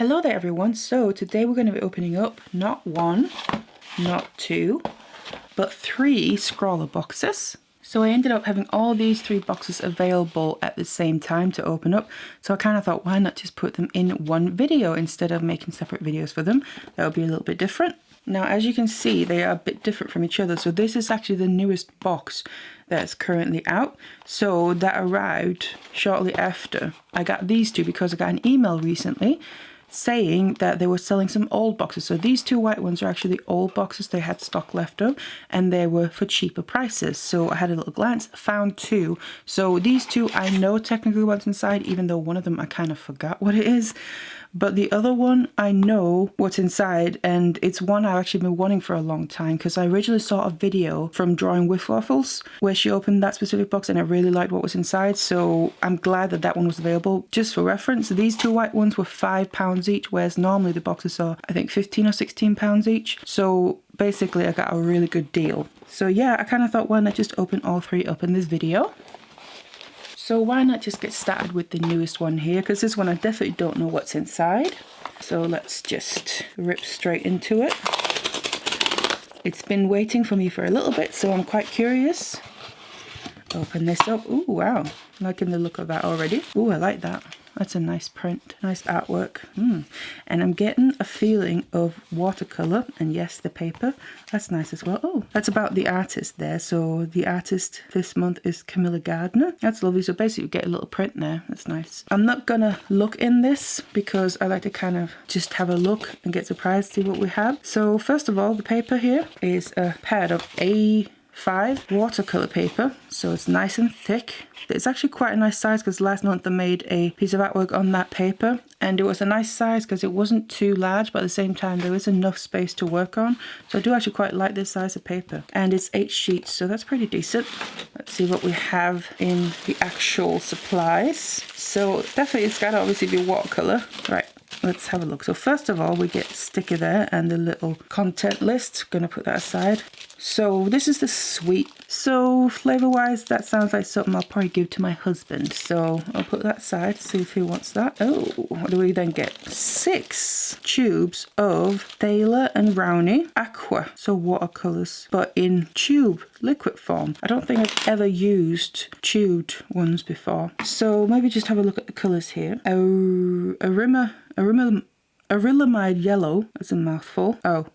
Hello there everyone, so today we're going to be opening up not one, not two, but 3 scrawler boxes. So I ended up having all these 3 boxes available at the same time to open up, so I kind of thought why not just put them in one video instead of making separate videos for them. That would be a little bit different. Now as you can see they are a bit different from each other, so this is actually the newest box that's currently out. So that arrived shortly after I got these 2 because I got an email recently saying that they were selling some old boxes. So these 2 white ones are actually old boxes they had stock left of, and they were for cheaper prices. So I had a little glance, found 2. So these 2 I know technically what's inside, even though one of them I kind of forgot what it is. But the other one, I know what's inside, and it's one I've actually been wanting for a long time because I originally saw a video from Drawing with Waffles where she opened that specific box and I really liked what was inside. So I'm glad that that one was available. Just for reference, these 2 white ones were £5 each, whereas normally the boxes are, I think, £15 or £16 each. So basically I got a really good deal. So yeah, I kind of thought why not just open all 3 up in this video. So why not just get started with the newest one here, because this one I definitely don't know what's inside. So let's just rip straight into it. It's been waiting for me for a little bit, so I'm quite curious. Open this up. Ooh, wow. I'm liking the look of that already. Ooh, I like that. That's a nice print, nice artwork. And I'm getting a feeling of watercolor, and yes, the paper. That's nice as well. Oh, that's about the artist there. So the artist this month is Camilla Gardner. That's lovely. So basically you get a little print there. That's nice. I'm not gonna look in this because I like to kind of just have a look and get surprised, see what we have. So first of all, the paper here is a pad of A5 watercolor paper, so it's nice and thick. It's actually quite a nice size because last month I made a piece of artwork on that paper and it was a nice size because it wasn't too large, but at the same time there is enough space to work on. So I do actually quite like this size of paper, and it's 8 sheets, so that's pretty decent. Let's see what we have in the actual supplies. So definitely it's got to obviously be watercolor, right? Let's have a look. So first of all, we get a sticker there and the little content list. Gonna put that aside. So this is the sweet. So flavor wise, that sounds like something I'll probably give to my husband. So I'll put that aside, see if he wants that. Oh, what do we then get? 6 tubes of Thaler and Rowney Aqua. So watercolors, but in tube liquid form. I don't think I've ever used tubed ones before. So maybe just have a look at the colors here. Arilamide yellow, that's a mouthful. Oh,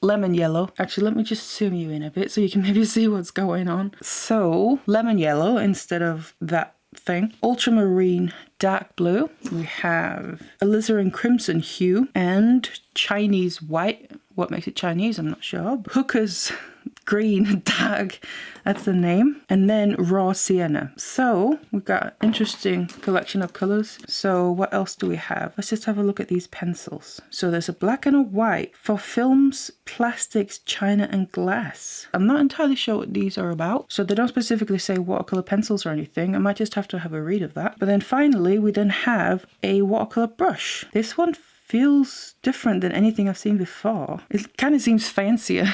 lemon yellow. Actually, let me just zoom you in a bit so you can maybe see what's going on. So, lemon yellow instead of that thing. Ultramarine dark blue. We have alizarin crimson hue and Chinese white. What makes it Chinese? I'm not sure. Hooker's green dark, that's the name. And then raw sienna. So we've got an interesting collection of colors. So what else do we have? Let's just have a look at these pencils. So there's a black and a white for films, plastics, china and glass. I'm not entirely sure what these are about, so they don't specifically say watercolor pencils or anything. I might just have to have a read of that. But then finally we then have a watercolor brush. This one feels different than anything I've seen before. It kind of seems fancier.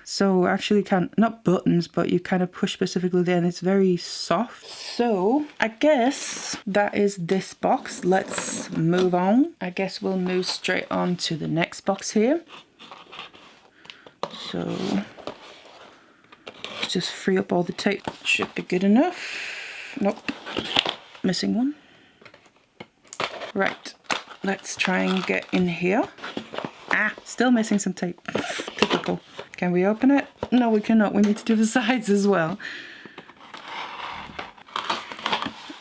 So actually not buttons, but you kind of push specifically there and it's very soft. So I guess that is this box. Let's move on. I guess we'll move straight on to the next box here. So let's just free up all the tape. Should be good enough. Nope, missing one. Right, let's try and get in here. Ah, still missing some tape. Typical. Can we open it? No, we cannot. We need to do the sides as well.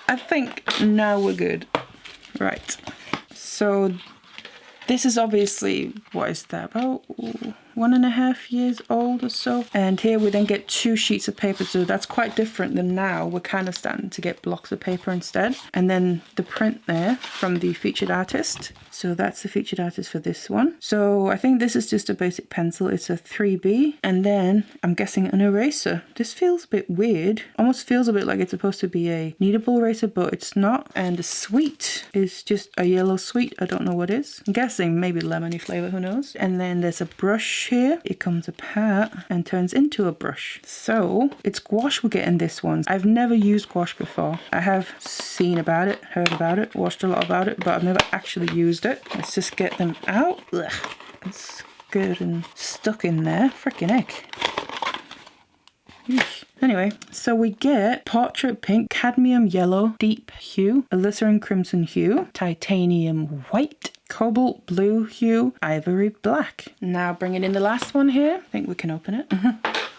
I think now we're good. Right. So this is obviously, what is that, about 1.5 years old or so. And here we then get 2 sheets of paper, so that's quite different than now. We're kind of starting to get blocks of paper instead. And then the print there from the featured artist. So that's the featured artist for this one. So I think this is just a basic pencil. It's a 3B. And then I'm guessing an eraser. This feels a bit weird. Almost feels a bit like it's supposed to be a kneadable eraser, but it's not. And the sweet is just a yellow sweet. I don't know what it is. I'm guessing maybe lemony flavor, who knows. And then there's a brush here, it comes apart and turns into a brush. So it's gouache we're getting this one. I've never used gouache before. I have seen about it, heard about it, watched a lot about it, but I've never actually used it. Let's just get them out. Ugh, it's good and stuck in there. Frickin' heck. Eesh. Anyway, so we get portrait pink, cadmium yellow, deep hue, alizarin crimson hue, titanium white, cobalt blue hue, ivory black. Now bringing in the last one here. I think we can open it.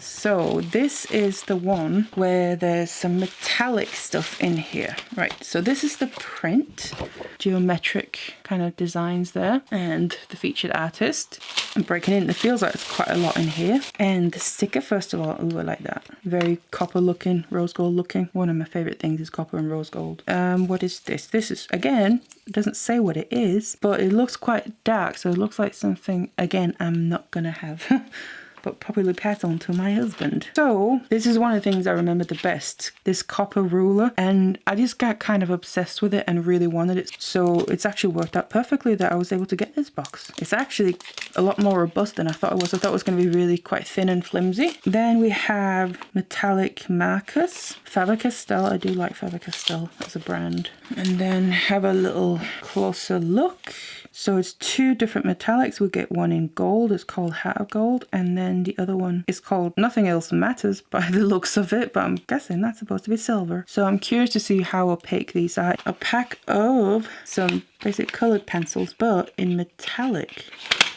So this is the one where there's some metallic stuff in here. Right, so this is the print, geometric kind of designs there, and the featured artist. I'm breaking in, it feels like there's quite a lot in here. And the sticker, first of all, ooh, I like that. Very copper looking, rose gold looking. One of my favorite things is copper and rose gold. What is this? This is, again, it doesn't say what it is, but it looks quite dark, so it looks like something, again, I'm not gonna have. But probably pass on to my husband. So this is one of the things I remember the best, this copper ruler, and I just got kind of obsessed with it and really wanted it. So it's actually worked out perfectly that I was able to get this box. It's actually a lot more robust than I thought it was. I thought it was going to be really quite thin and flimsy. Then we have metallic markers, Faber-Castell. I do like Faber-Castell as a brand. And then have a little closer look. So it's two different metallics. We get one in gold, it's called Heart of Gold, and then the other one is called Nothing Else Matters by the looks of it, but I'm guessing that's supposed to be silver. So I'm curious to see how opaque these are. A pack of some basic colored pencils, but in metallic.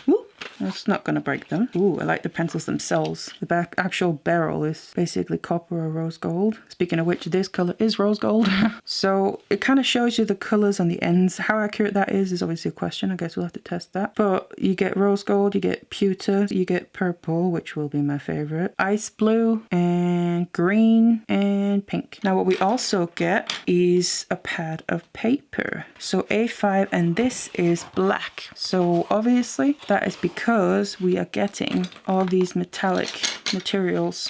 Ooh, that's not going to break them. Ooh, I like the pencils themselves. The actual barrel is basically copper or rose gold. Speaking of which, this color is rose gold. So it kind of shows you the colors on the ends. How accurate that is obviously a question. I guess we'll have to test that. But you get rose gold, you get pewter, you get purple, which will be my favorite, ice blue, and green, and pink. Now what we also get is a pad of paper. So A5, and this is black. So obviously that is because we are getting all these metallic materials,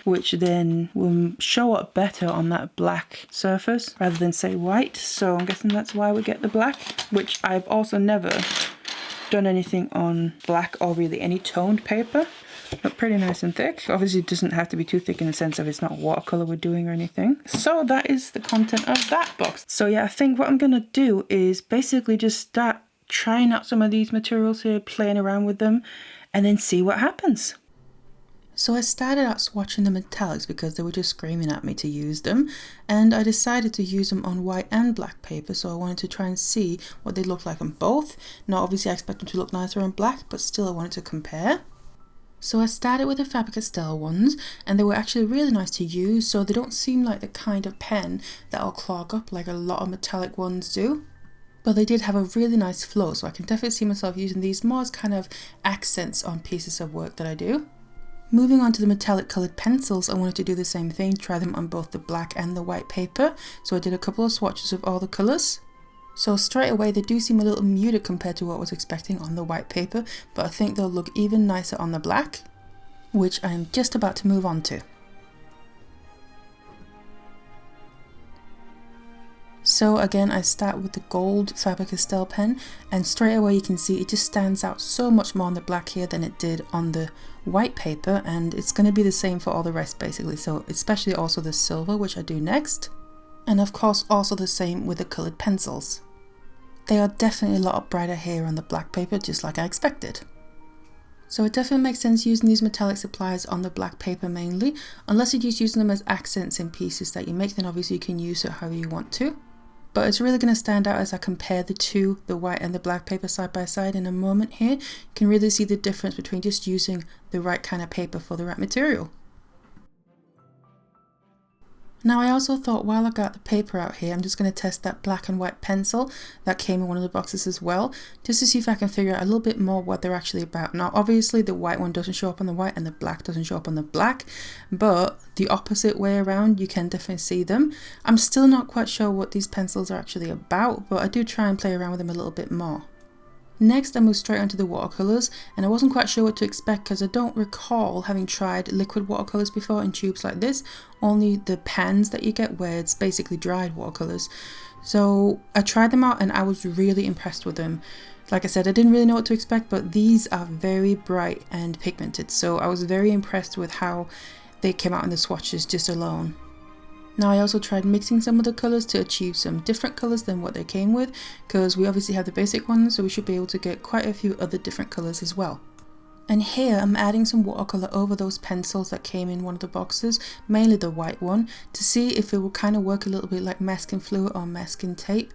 which then will show up better on that black surface rather than say white. So I'm guessing that's why we get the black, which I've also never done anything on black or really any toned paper, but pretty nice and thick. Obviously it doesn't have to be too thick in the sense of it's not watercolor we're doing or anything. So that is the content of that box. So yeah, I think what I'm gonna do is basically just start trying out some of these materials here, playing around with them, and then see what happens. So I started out swatching the metallics because they were just screaming at me to use them, and I decided to use them on white and black paper, so I wanted to try and see what they look like on both. Now obviously I expect them to look nicer on black, but still I wanted to compare. So I started with the Faber-Castell ones, and they were actually really nice to use, so they don't seem like the kind of pen that'll clog up like a lot of metallic ones do. But they did have a really nice flow, so I can definitely see myself using these more as kind of accents on pieces of work that I do. Moving on to the metallic coloured pencils, I wanted to do the same thing, try them on both the black and the white paper, so I did a couple of swatches of all the colours. So straight away they do seem a little muted compared to what I was expecting on the white paper, but I think they'll look even nicer on the black, which I'm just about to move on to. So again, I start with the gold Faber-Castell pen, and straight away you can see it just stands out so much more on the black here than it did on the white paper, and it's going to be the same for all the rest basically, so especially also the silver, which I do next, and of course also the same with the coloured pencils. They are definitely a lot brighter here on the black paper, just like I expected. So it definitely makes sense using these metallic supplies on the black paper mainly, unless you're just using them as accents in pieces that you make, then obviously you can use it however you want to. But it's really going to stand out as I compare the two, the white and the black paper side by side in a moment here. You can really see the difference between just using the right kind of paper for the right material. Now I also thought while I got the paper out here, I'm just going to test that black and white pencil that came in one of the boxes as well, just to see if I can figure out a little bit more what they're actually about. Now obviously the white one doesn't show up on the white and the black doesn't show up on the black, but the opposite way around you can definitely see them. I'm still not quite sure what these pencils are actually about, but I do try and play around with them a little bit more. Next I moved straight onto the watercolors, and I wasn't quite sure what to expect because I don't recall having tried liquid watercolors before in tubes like this, only the pans that you get where it's basically dried watercolors. So I tried them out and I was really impressed with them. Like I said, I didn't really know what to expect, but these are very bright and pigmented. So I was very impressed with how they came out in the swatches just alone. Now I also tried mixing some of the colours to achieve some different colours than what they came with, because we obviously have the basic ones, so we should be able to get quite a few other different colours as well. And here I'm adding some watercolour over those pencils that came in one of the boxes, mainly the white one, to see if it will kind of work a little bit like masking fluid or masking tape.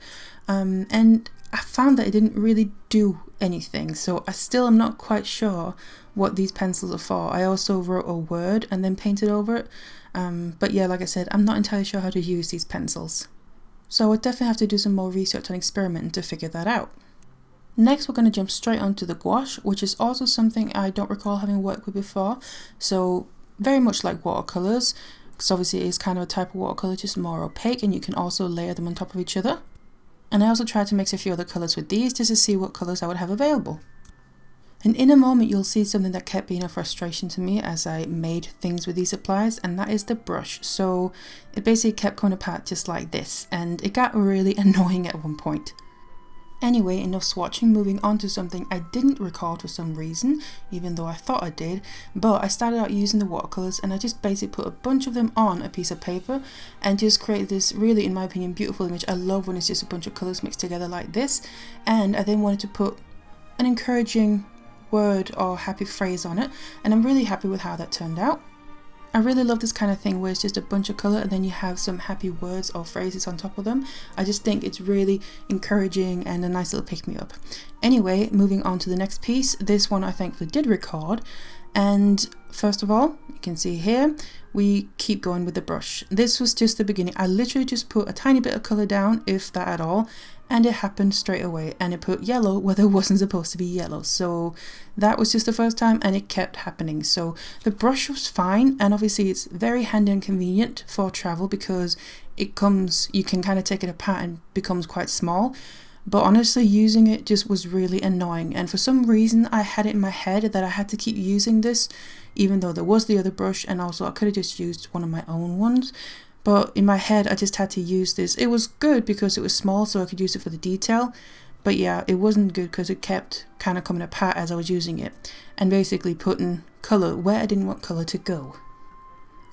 And I found that it didn't really do anything, so I still am not quite sure what these pencils are for. I also wrote a word and then painted over it. But yeah, like I said, I'm not entirely sure how to use these pencils. So I would definitely have to do some more research and experiment to figure that out. Next, we're going to jump straight onto the gouache, which is also something I don't recall having worked with before. So very much like watercolors, because obviously it is kind of a type of watercolor, just more opaque, and you can also layer them on top of each other. And I also tried to mix a few other colors with these just to see what colors I would have available. And in a moment you'll see something that kept being a frustration to me as I made things with these supplies, and that is the brush. So it basically kept coming apart just like this, and it got really annoying at one point. Anyway, enough swatching, moving on to something I didn't record for some reason, even though I thought I did, but I started out using the watercolors and I just basically put a bunch of them on a piece of paper and just created this really, in my opinion, beautiful image. I love when it's just a bunch of colors mixed together like this, and I then wanted to put an encouraging word or happy phrase on it, and I'm really happy with how that turned out. I really love this kind of thing where it's just a bunch of colour and then you have some happy words or phrases on top of them. I just think it's really encouraging and a nice little pick-me-up. Anyway, moving on to the next piece. This one I thankfully did record, and first of all, you can see here, we keep going with the brush. This was just the beginning. I literally just put a tiny bit of colour down, if that at all, and it happened straight away, and it put yellow where there wasn't supposed to be yellow. So that was just the first time, and it kept happening. So the brush was fine, and obviously it's very handy and convenient for travel because it comes, you can kind of take it apart and becomes quite small. But honestly, using it just was really annoying, and for some reason I had it in my head that I had to keep using this even though there was the other brush, and also I could have just used one of my own ones. But in my head I just had to use this. It was good because it was small, so I could use it for the detail, but yeah, it wasn't good because it kept kind of coming apart as I was using it and basically putting colour where I didn't want colour to go.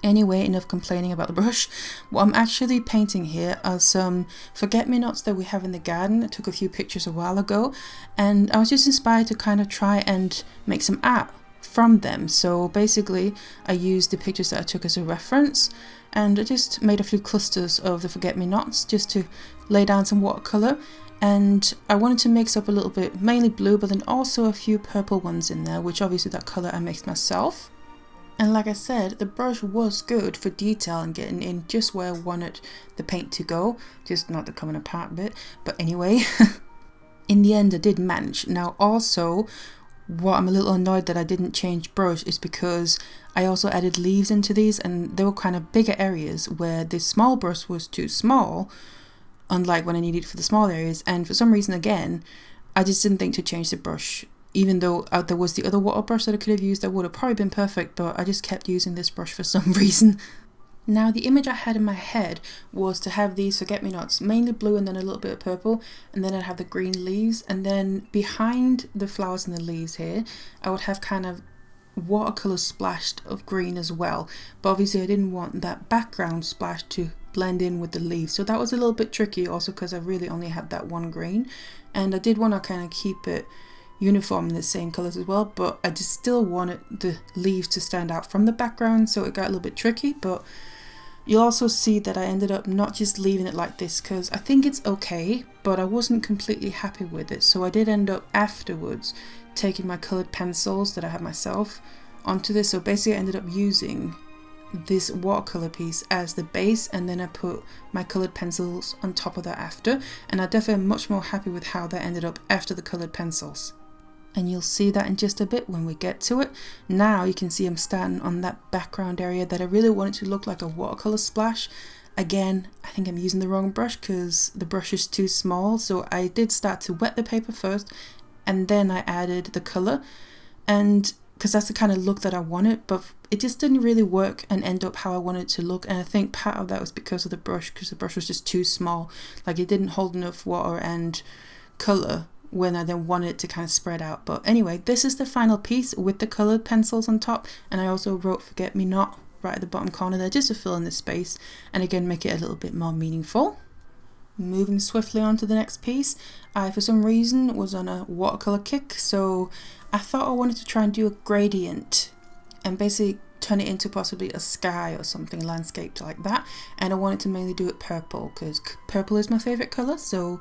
Anyway, enough complaining about the brush. What I'm actually painting here are some forget-me-nots that we have in the garden. I took a few pictures a while ago, and I was just inspired to kind of try and make some art from them. So basically I used the pictures that I took as a reference, and I just made a few clusters of the forget-me-nots just to lay down some watercolour. And I wanted to mix up a little bit, mainly blue, but then also a few purple ones in there, which obviously that colour I mixed myself. And like I said, the brush was good for detail and getting in just where I wanted the paint to go, just not the coming apart bit. But anyway, in the end I did manage. Now also, what I'm a little annoyed that I didn't change brush is because I also added leaves into these, and there were kind of bigger areas where this small brush was too small, unlike when I needed it for the small areas. And for some reason, again, I just didn't think to change the brush. Even though there was the other water brush that I could have used that would have probably been perfect, but I just kept using this brush for some reason. Now the image I had in my head was to have these forget-me-nots, mainly blue and then a little bit of purple, and then I'd have the green leaves, and then behind the flowers and the leaves here I would have kind of watercolour splashed of green as well. But obviously I didn't want that background splash to blend in with the leaves, so that was a little bit tricky, also because I really only had that one green, and I did want to kind of keep it uniform in the same colors as well, but I just still wanted the leaves to stand out from the background, so it got a little bit tricky. But you'll also see that I ended up not just leaving it like this, because I think it's okay, but I wasn't completely happy with it. So I did end up afterwards taking my colored pencils that I had myself onto this. So basically I ended up using this watercolor piece as the base, and then I put my colored pencils on top of that after, and I definitely am much more happy with how that ended up after the colored pencils. And you'll see that in just a bit when we get to it. Now you can see I'm starting on that background area that I really wanted to look like a watercolor splash. Again, I think I'm using the wrong brush because the brush is too small, so I did start to wet the paper first and then I added the color. And because that's the kind of look that I wanted, but it just didn't really work and end up how I wanted it to look. And I think part of that was because of the brush, because the brush was just too small. Like it didn't hold enough water and color when I then wanted it to kind of spread out. But anyway, this is the final piece with the colored pencils on top, and I also wrote Forget Me Not right at the bottom corner there just to fill in the space and again make it a little bit more meaningful. Moving swiftly on to the next piece, I for some reason was on a watercolor kick, so I thought I wanted to try and do a gradient and basically turn it into possibly a sky or something, landscape like that. And I wanted to mainly do it purple because purple is my favorite color, so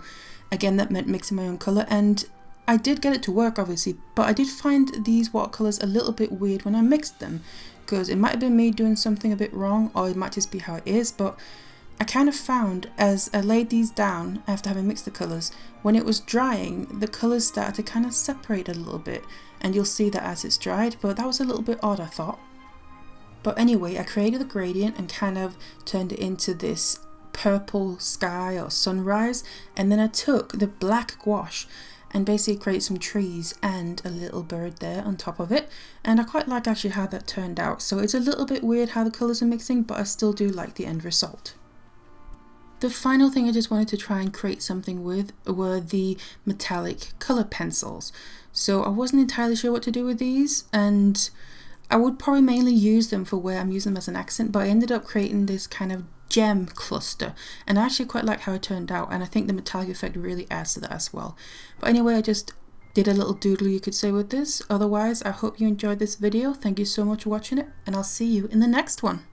again that meant mixing my own color, and I did get it to work obviously, but I did find these watercolors a little bit weird when I mixed them, because it might have been me doing something a bit wrong, or it might just be how it is. But I kind of found as I laid these down after having mixed the colours, when it was drying, the colours started to kind of separate a little bit, and you'll see that as it's dried, but that was a little bit odd, I thought. But anyway, I created a gradient and kind of turned it into this purple sky or sunrise, and then I took the black gouache and basically create some trees and a little bird there on top of it, and I quite like actually how that turned out. So it's a little bit weird how the colours are mixing, but I still do like the end result. The final thing I just wanted to try and create something with were the metallic colour pencils. So I wasn't entirely sure what to do with these, and I would probably mainly use them for where I'm using them as an accent, but I ended up creating this kind of gem cluster, and I actually quite like how it turned out, and I think the metallic effect really adds to that as well. But anyway, I just did a little doodle, you could say, with this. Otherwise, I hope you enjoyed this video. Thank you so much for watching it, and I'll see you in the next one.